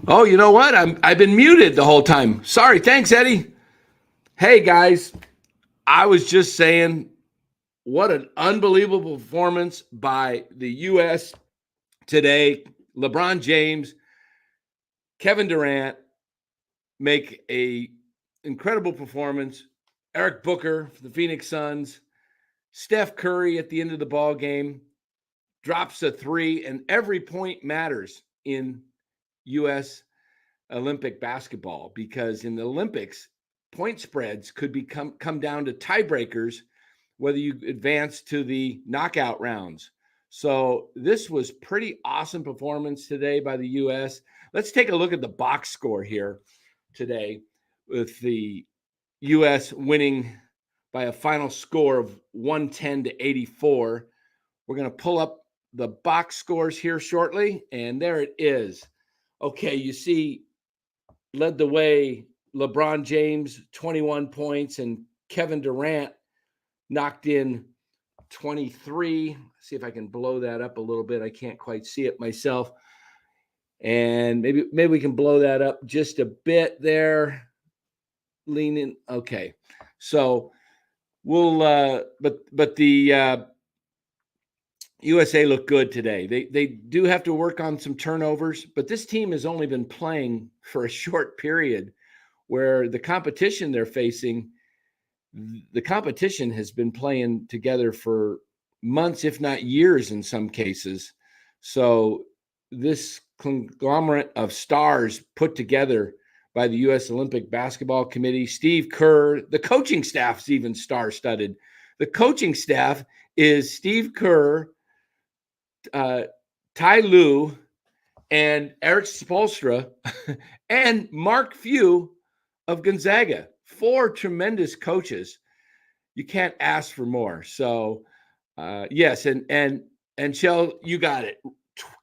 Oh, you know what? I've been muted the whole time. Sorry. Thanks, Eddie. Hey guys, I was just saying what an unbelievable performance by the US today. LeBron James, Kevin Durant make a incredible performance. Eric Booker for the Phoenix Suns, Steph Curry at the end of the ball game drops a three, and every point matters in US Olympic basketball because in the Olympics, point spreads could come down to tiebreakers whether you advance to the knockout rounds. So this was pretty awesome performance today by the U.S. Let's take a look at the box score here today with the U.S. winning by a final score of 110 to 84. We're going to pull up the box scores here shortly, and there it is. Okay, you see led the way LeBron James, 21 points, and Kevin Durant knocked in 23. See if I can blow that up a little bit. I can't quite see it myself. And maybe we can blow that up just a bit there. Leaning. Okay. So we'll but the USA look good today. They do have to work on some turnovers, but this team has only been playing for a short period where the competition they're facing, the competition has been playing together for months, if not years in some cases. So this conglomerate of stars put together by the U.S. Olympic Basketball Committee, Steve Kerr, the coaching staff's even star-studded. The coaching staff is Steve Kerr, Ty Lue, and Eric Spoelstra, and Mark Few of Gonzaga. Four tremendous coaches. You can't ask for more. So, yes, and Shell, you got it.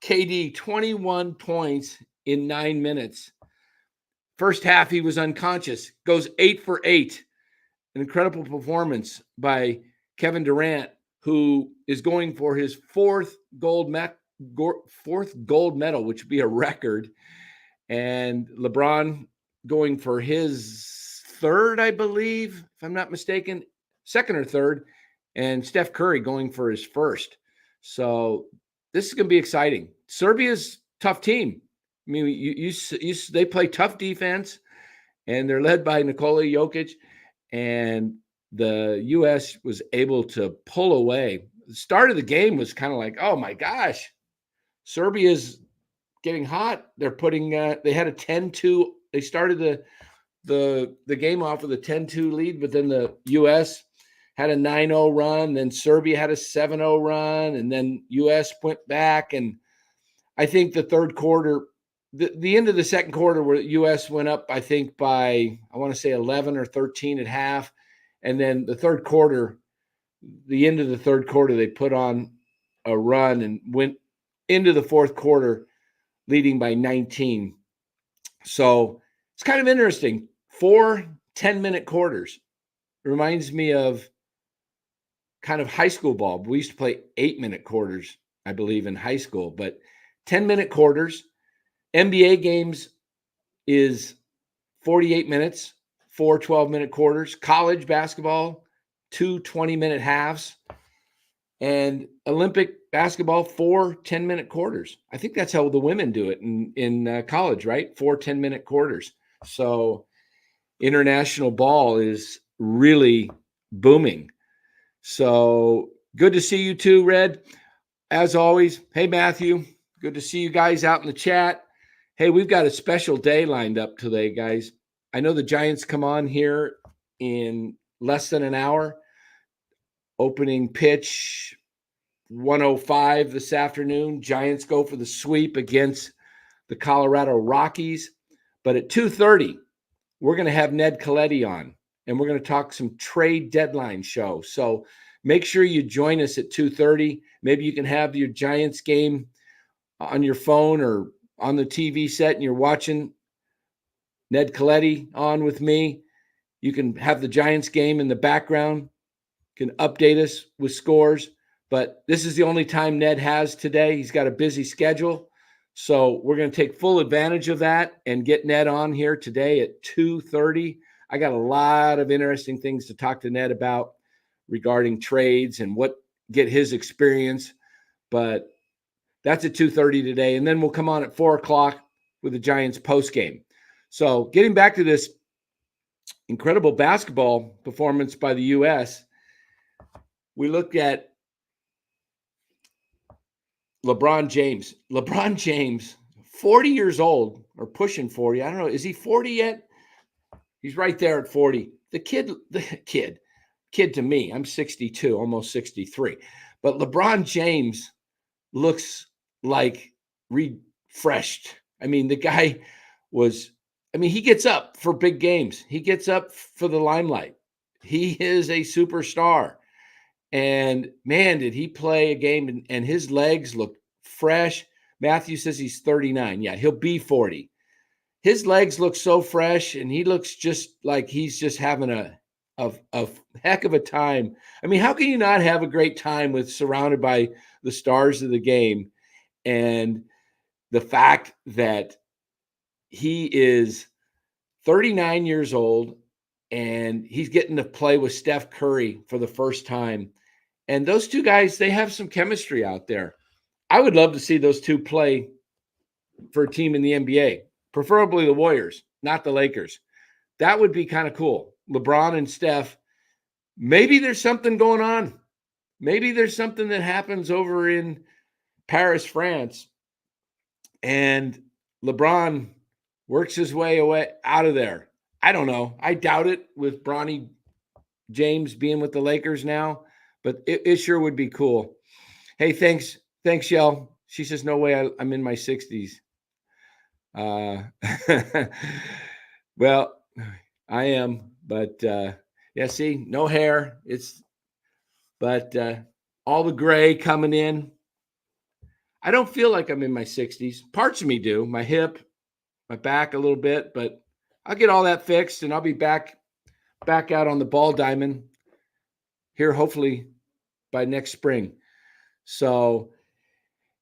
KD 21 points in 9 minutes. First half, he was unconscious. Goes 8 for 8. An incredible performance by Kevin Durant, who is going for his fourth gold medal, which would be a record. And LeBron going for his third, I believe, if I'm not mistaken, second or third, and Steph Curry going for his first. So this is going to be exciting. Serbia's tough team. I mean, they play tough defense, and they're led by Nikola Jokic, and the U.S. was able to pull away. The start of the game was kind of like, oh my gosh, Serbia's getting hot. They're putting. They had a 10-2. They started the game off with a 10-2 lead, but then the U.S. had a 9-0 run. Then Serbia had a 7-0 run, and then U.S. went back. And I think the third quarter, the end of the second quarter, where U.S. went up, I think by I want to say 11 or 13 at half, and then the third quarter, the end of the third quarter, they put on a run and went into the fourth quarter leading by 19. So it's kind of interesting. 4 10-minute quarters. It reminds me of kind of high school ball. We used to play 8-minute quarters, I believe, in high school, but 10-minute quarters. NBA games is 48 minutes, 4 12-minute quarters. College basketball, 2 20-minute halves. And Olympic basketball, 4 10-minute quarters. I think that's how the women do it in college, right? 4 10-minute quarters. So international ball is really booming. So good to see you too, Red. As always, hey, Matthew, good to see you guys out in the chat. Hey, we've got a special day lined up today, guys. I know the Giants come on here in less than an hour. Opening pitch 105 this afternoon. Giants go for the sweep against the Colorado Rockies. But at 2:30, we're going to have Ned Coletti on, and we're going to talk some trade deadline show. So make sure you join us at 2:30. Maybe you can have your Giants game on your phone or on the TV set, and you're watching Ned Coletti on with me. You can have the Giants game in the background, can update us with scores. But this is the only time Ned has today. He's got a busy schedule. So we're going to take full advantage of that and get Ned on here today at 2:30. I got a lot of interesting things to talk to Ned about regarding trades and get his experience. But that's at 2:30 today. And then we'll come on at 4:00 with the Giants post game. So getting back to this incredible basketball performance by the U.S., we looked at LeBron James. LeBron James, 40 years old or pushing 40. I don't know. Is he 40 yet? He's right there at 40. The kid to me, I'm 62, almost 63. But LeBron James looks like refreshed. I mean, the guy he gets up for big games. He gets up for the limelight. He is a superstar. And man, did he play a game, and his legs look fresh. Matthew says he's 39. Yeah, he'll be 40. His legs look so fresh, and he looks just like he's just having a heck of a time. I mean, how can you not have a great time surrounded by the stars of the game? And the fact that he is 39 years old and he's getting to play with Steph Curry for the first time. And those two guys, they have some chemistry out there. I would love to see those two play for a team in the NBA, preferably the Warriors, not the Lakers. That would be kind of cool. LeBron and Steph, maybe there's something going on. Maybe there's something that happens over in Paris, France, and LeBron works his way away out of there. I don't know. I doubt it with Bronny James being with the Lakers now, but it sure would be cool. Hey, thanks, Shell. She says, no way, I'm in my 60s. Well, I am, but yeah, see, no hair. But all the gray coming in. I don't feel like I'm in my 60s. Parts of me do. My hip, my back a little bit, but I'll get all that fixed and I'll be back out on the ball diamond here, hopefully by next spring. So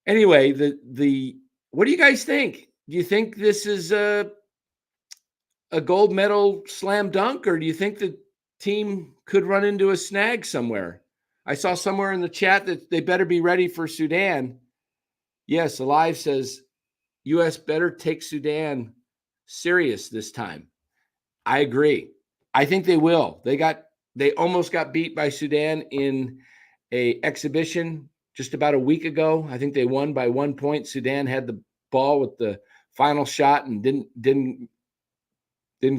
anyway, the what do you guys think? Do you think this is a gold medal slam dunk, or do you think the team could run into a snag somewhere? I saw somewhere in the chat that they better be ready for Sudan. Yes, Alive says U.S. better take Sudan serious this time. I agree. I think they will. They almost got beat by Sudan in a exhibition just about a week ago. I think they won by 1 point. Sudan had the ball with the final shot and didn't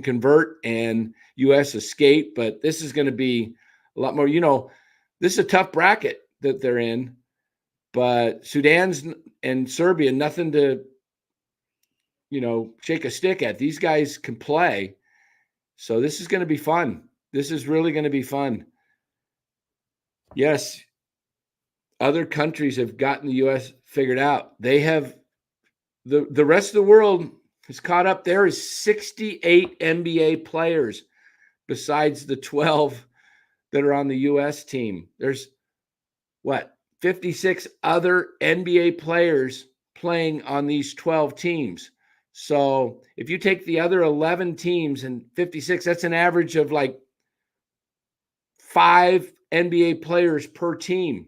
convert, and U.S. escaped. But this is going to be a lot more. This is a tough bracket that they're in, but Sudan's and Serbia, nothing to, shake a stick at. These guys can play. So this is going to be fun. This is really going to be fun. Yes, other countries have gotten the U.S. figured out. They have the rest of the world is caught up. There is 68 NBA players besides the 12 that are on the U.S. team. There's 56 other NBA players playing on these 12 teams. So if you take the other 11 teams and 56, that's an average of like 5 NBA players per team.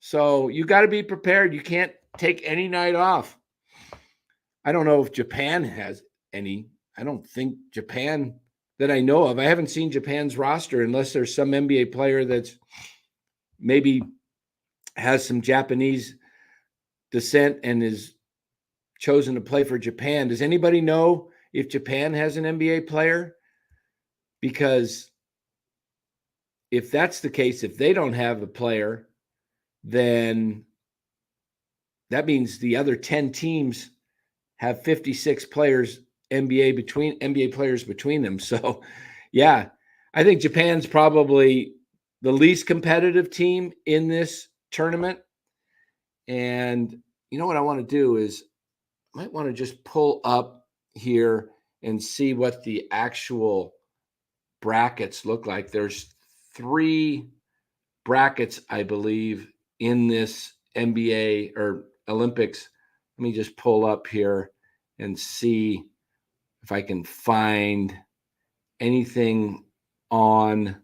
So you got to be prepared. You can't take any night off. I don't know if Japan has any. I don't think Japan that I know of. I haven't seen Japan's roster unless there's some NBA player that's maybe has some Japanese descent and is chosen to play for Japan. Does anybody know if Japan has an NBA player? Because if that's the case, if they don't have a player, then that means the other 10 teams have 56 players, NBA players between them. So, yeah, I think Japan's probably the least competitive team in this tournament. And you know what I want to do is I might want to just pull up here and see what the actual brackets look like. There's 3 brackets, I believe, in this NBA or Olympics. Let me just pull up here and see if I can find anything on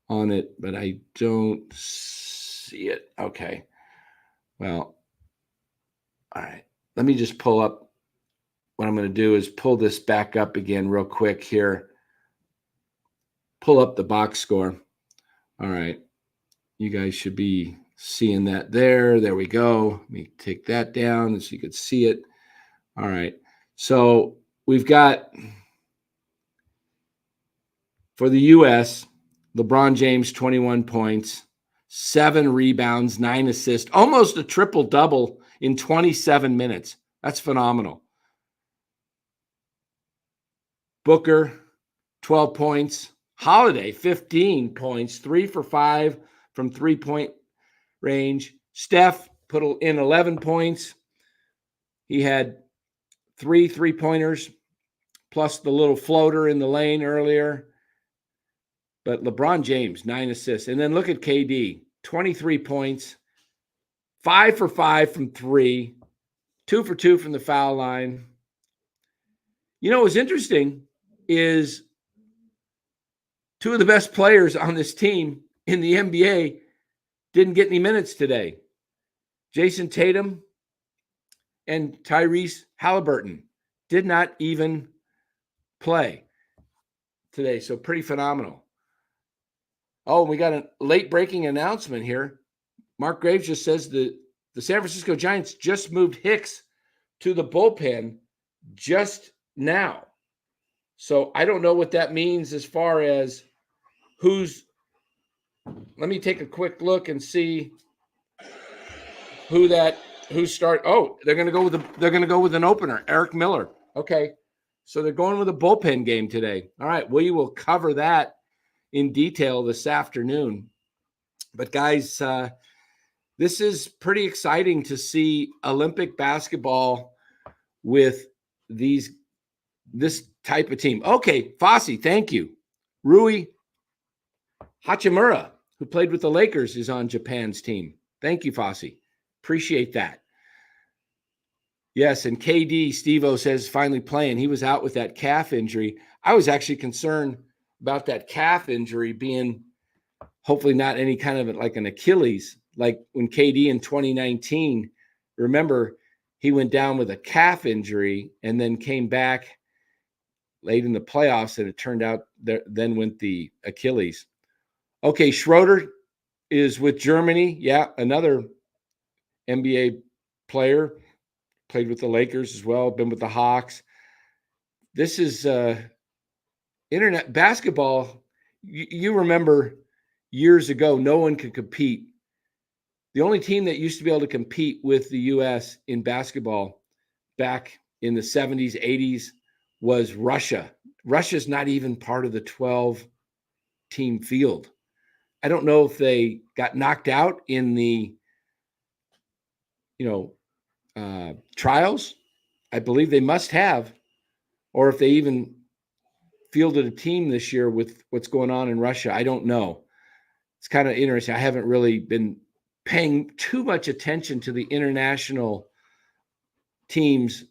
it, but I don't see it. Okay. Well, all right. Let me just pull up. What I'm going to do is pull this back up again real quick here. Pull up the box score. All right. You guys should be seeing that there. There we go. Let me take that down so you could see it. All right. So we've got, for the U.S., LeBron James, 21 points, 7 rebounds, 9 assists, almost a triple-double in 27 minutes. That's phenomenal. Booker, 12 points. Holiday, 15 points, 3 for 5 from three-point range. Steph put in 11 points. He had 3 three-pointers plus the little floater in the lane earlier. But LeBron James, 9 assists. And then look at KD, 23 points, 5 for 5 from 3, 2 for 2 from the foul line. You know what's interesting is 2 of the best players on this team in the NBA didn't get any minutes today. Jason Tatum and Tyrese Halliburton did not even play today. So pretty phenomenal. Oh, we got a late breaking announcement here. Mark Graves just says the San Francisco Giants just moved Hicks to the bullpen just now. So I don't know what that means as far as let me take a quick look and see who's start. Oh, they're going to go with an opener, Eric Miller. Okay. So they're going with a bullpen game today. All right, we will cover that in detail this afternoon. But guys, this is pretty exciting to see Olympic basketball with this type of team. Okay, Fossey, thank you. Rui Hachimura, who played with the Lakers, is on Japan's team. Thank you, Fossey. Appreciate that. Yes, and KD, Steve-O says, finally playing. He was out with that calf injury. I was actually concerned about that calf injury being hopefully not any kind of like an Achilles, like when KD in 2019, remember, he went down with a calf injury and then came back late in the playoffs, and it turned out then went the Achilles. Okay, Schroeder is with Germany. Yeah, another NBA player. Played with the Lakers as well, been with the Hawks. This is internet basketball. You remember years ago, no one could compete. The only team that used to be able to compete with the U.S. in basketball back in the 70s, 80s was Russia. Russia's not even part of the 12-team field. I don't know if they got knocked out in the, trials. I believe they must have, or if they even fielded a team this year with what's going on in Russia. I don't know. It's kind of interesting. I haven't really been paying too much attention to the international teams,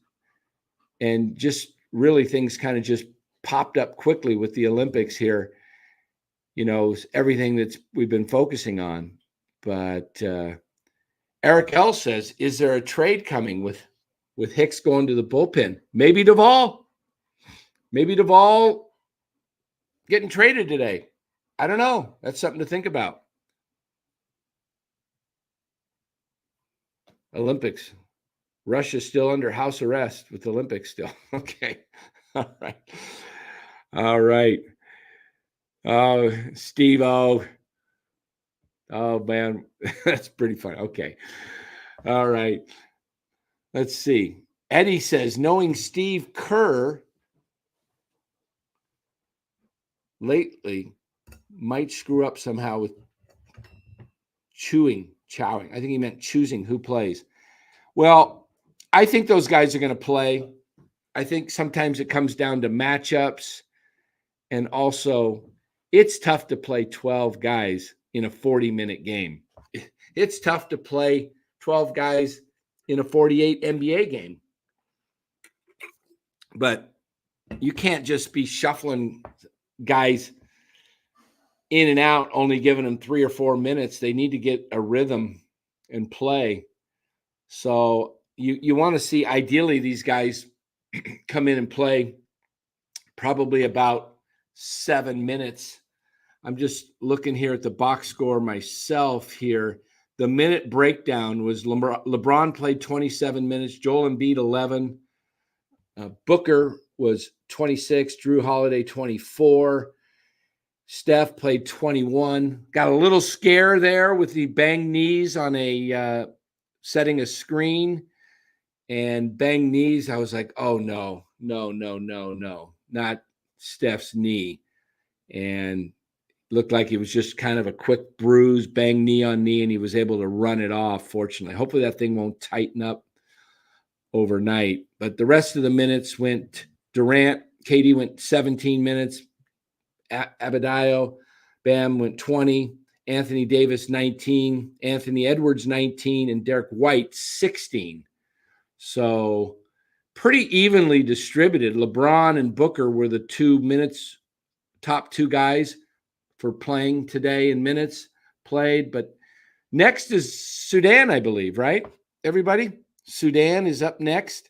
and just really things kind of just popped up quickly with the Olympics here. Everything we've been focusing on. But Eric L says, is there a trade coming with Hicks going to the bullpen? Maybe Duvall getting traded today. I don't know. That's something to think about. Olympics. Russia's still under house arrest with the Olympics still. Okay. All right. Oh, Steve-O. Oh, man. That's pretty fun. Okay. All right. Let's see. Eddie says, knowing Steve Kerr lately might screw up somehow with chowing. I think he meant choosing who plays. Well, I think those guys are going to play. I think sometimes it comes down to matchups, and also it's tough to play 12 guys in a 40-minute game. It's tough to play 12 guys in a 48 NBA game. But you can't just be shuffling guys in and out, only giving them 3 or 4 minutes. They need to get a rhythm and play. So you want to see, ideally, these guys come in and play probably about 7 minutes. I'm just looking here at the box score myself here. The minute breakdown was LeBron played 27 minutes, Joel Embiid 11, Booker was 26, Drew Holiday 24, Steph played 21. Got a little scare there with the bang knees on a setting a screen and bang knees. I was like, oh no, not Steph's knee. And looked like it was just kind of a quick bruise, bang knee on knee, and he was able to run it off, fortunately. Hopefully that thing won't tighten up overnight. But the rest of the minutes went Durant, KD went 17 minutes, Adebayo, Bam went 20, Anthony Davis 19, Anthony Edwards 19, and Derek White 16. So pretty evenly distributed. LeBron and Booker were the top two guys for playing today in minutes played. But next is Sudan, I believe, right? Everybody? Sudan is up next.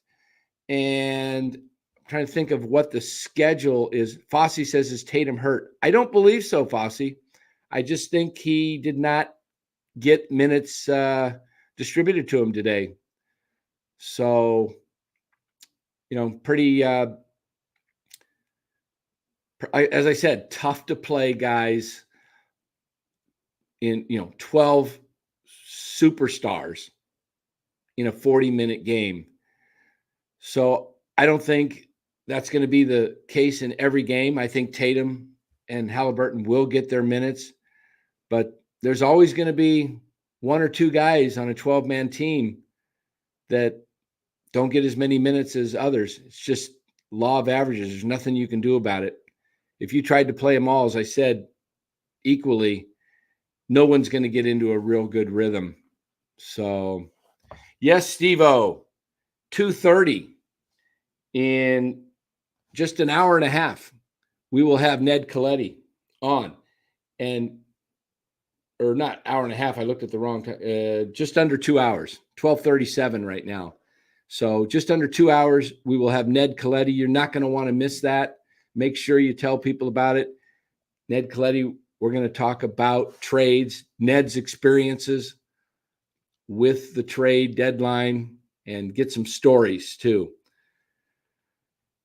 And I'm trying to think of what the schedule is. Fossey says, is Tatum hurt? I don't believe so, Fossey. I just think he did not get minutes distributed to him today. So, pretty, as I said, tough to play guys in, 12 superstars in a 40-minute game. So I don't think that's going to be the case in every game. I think Tatum and Halliburton will get their minutes, but there's always going to be one or two guys on a 12-man team that don't get as many minutes as others. It's just law of averages. There's nothing you can do about it. If you tried to play them all, as I said, equally, no one's going to get into a real good rhythm. So, yes, Steve-O, 2:30 in just an hour and a half, we will have Ned Coletti on. Or not hour and a half, I looked at the wrong time, just under 2 hours, 12:37 right now. So just under 2 hours, we will have Ned Coletti. You're not going to want to miss that. Make sure you tell people about it. Ned Coletti, we're going to talk about trades, Ned's experiences with the trade deadline, and get some stories too.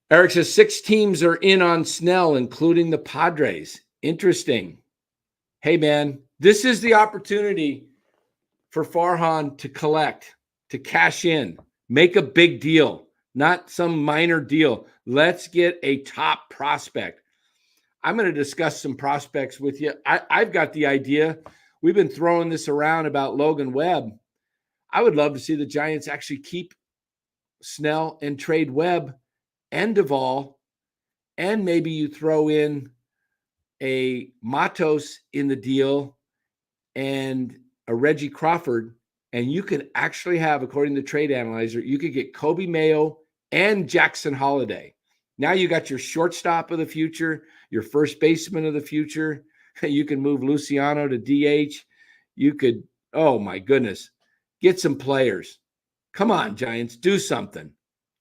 Eric says 6 teams are in on Snell, including the Padres. Interesting. Hey, man, this is the opportunity for Farhan to collect, to cash in, make a big deal, not some minor deal. Let's get a top prospect. I'm going to discuss some prospects with you. I've got the idea. We've been throwing this around about Logan Webb. I would love to see the Giants actually keep Snell and trade Webb and Duvall, and maybe you throw in a Matos in the deal and a Reggie Crawford, and you can actually have, according to Trade Analyzer, you could get Kobe Mayo and Jackson Holiday. Now you got your shortstop of the future, your first baseman of the future. You can move Luciano to DH. You could, oh my goodness, get some players. Come on, Giants, do something.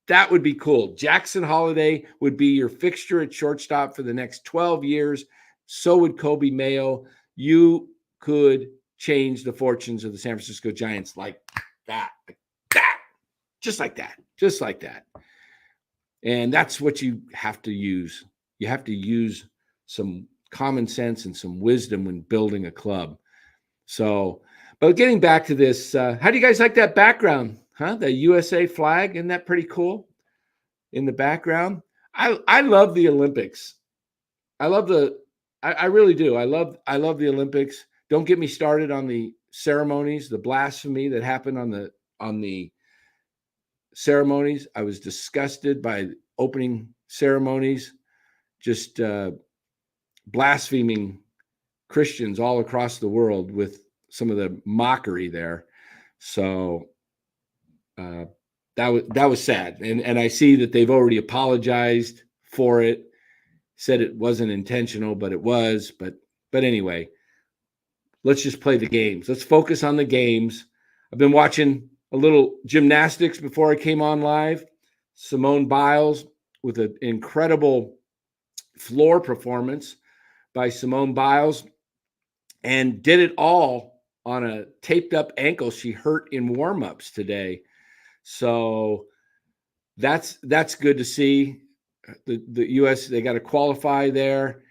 That would be cool. Jackson Holiday would be your fixture at shortstop for the next 12 years. So would Kobe Mayo. You could change the fortunes of the San Francisco Giants like that, just like that. And that's what you have to use. You have to use some common sense and some wisdom when building a club. So, but getting back to this, how do you guys like that background? Huh? The USA flag, isn't that pretty cool in the background? I love the Olympics. I really do. I love the Olympics. Don't get me started on the ceremonies, the blasphemy that happened on the ceremonies. I was disgusted by opening ceremonies, just blaspheming Christians all across the world with some of the mockery there. So That was sad. And I see that they've already apologized for it, said it wasn't intentional, but it was. But anyway, let's just play the games. Let's focus on the games. I've been watching a little gymnastics before I came on live. Simone Biles with an incredible floor performance by Simone Biles, and did it all on a taped up ankle she hurt in warm-ups today. So that's good to see. The U.S., they got to qualify there.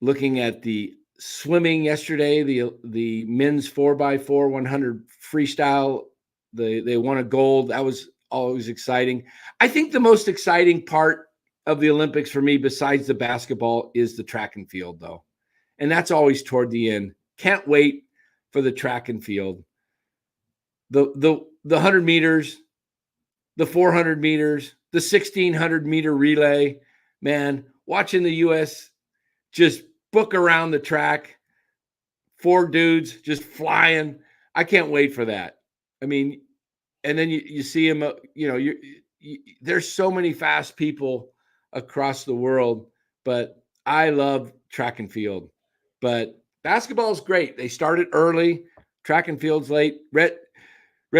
Looking at the swimming yesterday, the men's 4x4 100 freestyle, they won a gold. That was always exciting. I think the most exciting part of the Olympics for me, besides the basketball, is the track and field, though. And that's always toward the end. Can't wait for the track and field. The 100 meters, the 400 meters, the 1,600 meter relay. Man, watching the U.S. just book around the track, 4 dudes just flying. I can't wait for that. I mean, and then you see him, there's so many fast people across the world, but I love track and field. But basketball is great. They started early, track and field's late. Rhett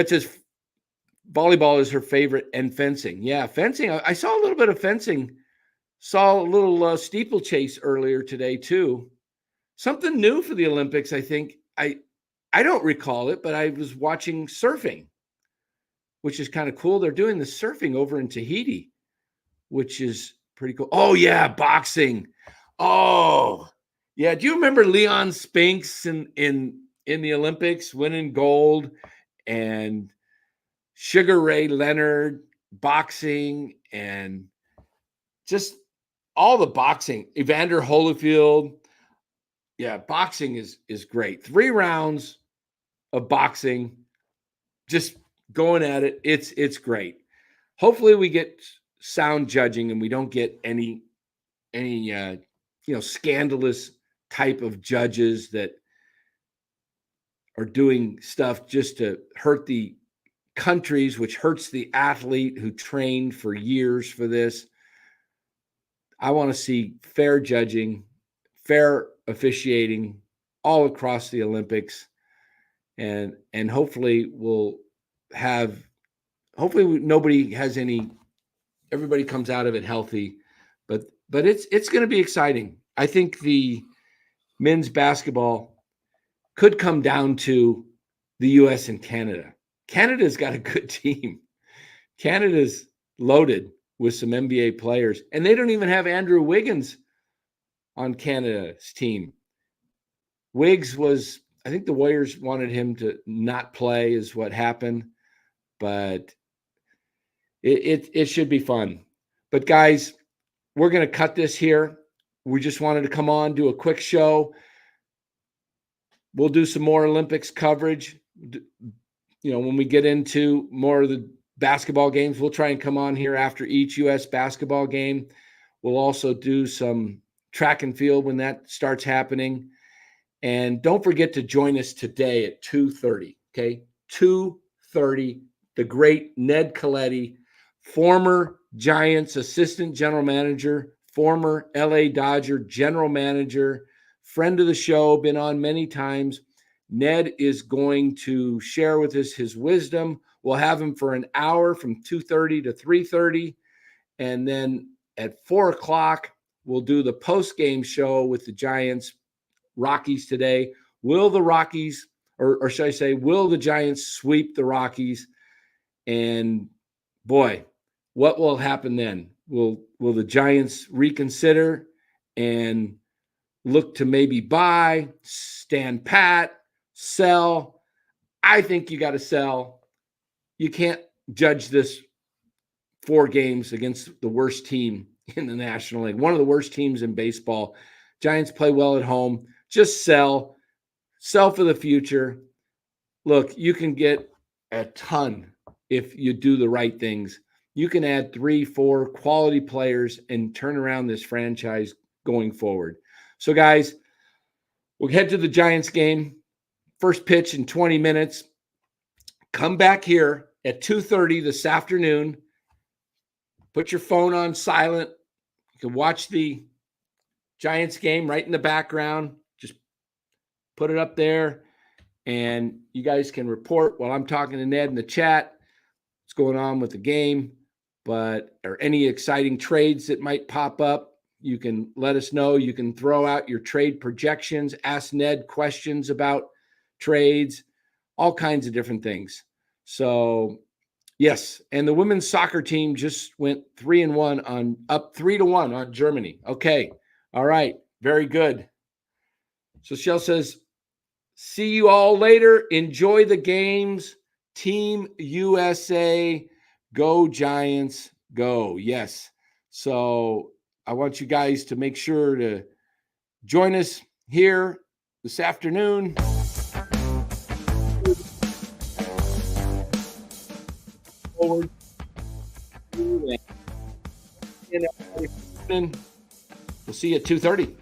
says volleyball is her favorite, and fencing. Yeah, fencing. I saw a little bit of fencing. Saw a little steeplechase earlier today too. Something new for the Olympics, I think. I don't recall it, but I was watching surfing, which is kind of cool. They're doing the surfing over in Tahiti, which is pretty cool. Oh yeah, boxing. Oh yeah. Do you remember Leon Spinks in the Olympics winning gold, and Sugar Ray Leonard boxing, and just all the boxing? Evander Holyfield. Yeah, boxing is great. 3 rounds of boxing, just going at it. It's great. Hopefully we get sound judging and we don't get any scandalous type of judges that are doing stuff just to hurt the countries, which hurts the athlete who trained for years for this. I want to see fair judging, fair officiating all across the Olympics, and hopefully nobody has everybody comes out of it healthy, but it's going to be exciting. I think the men's basketball could come down to the US and Canada. Canada's got a good team. Canada's loaded with some NBA players, and they don't even have Andrew Wiggins on Canada's team. Wiggs I think the Warriors wanted him to not play, is what happened, but it should be fun. But guys, we're going to cut this here. We just wanted to come on, do a quick show. We'll do some more Olympics coverage. When we get into more of the basketball games, we'll try and come on here after each U.S. basketball game. We'll also do some track and field when that starts happening. And don't forget to join us today at 2:30, okay? 2:30, the great Ned Colletti, former Giants assistant general manager, former LA Dodger general manager, friend of the show, been on many times. Ned is going to share with us his wisdom. We'll have him for an hour from 2:30 to 3:30. And then at 4 o'clock, we'll do the post-game show with the Giants Rockies today. Will the Rockies, or should I say, will the Giants sweep the Rockies? And boy, what will happen then? Will the Giants reconsider and look to maybe buy, stand pat, sell? I think you got to sell. You can't judge this 4 games against the worst team in the National League, one of the worst teams in baseball. Giants play well at home. Just sell for the future. Look, you can get a ton if you do the right things. You can add 3-4 quality players and turn around this franchise going forward. So guys, we'll head to the Giants game. First pitch in 20 minutes. Come back here at 2:30 this afternoon. Put your phone on silent. You can watch the Giants game right in the background. Just put it up there, and you guys can report while I'm talking to Ned in the chat what's going on with the game, or any exciting trades that might pop up. You can let us know. You can throw out your trade projections, ask Ned questions about trades, all kinds of different things. So, yes, and the women's soccer team just went 3-1 up 3-1 on Germany. Okay, all right, very good. So Shell says, see you all later. Enjoy the games. Team USA, go Giants, go. Yes. So I want you guys to make sure to join us here this afternoon. Forward. We'll see you at 2:30.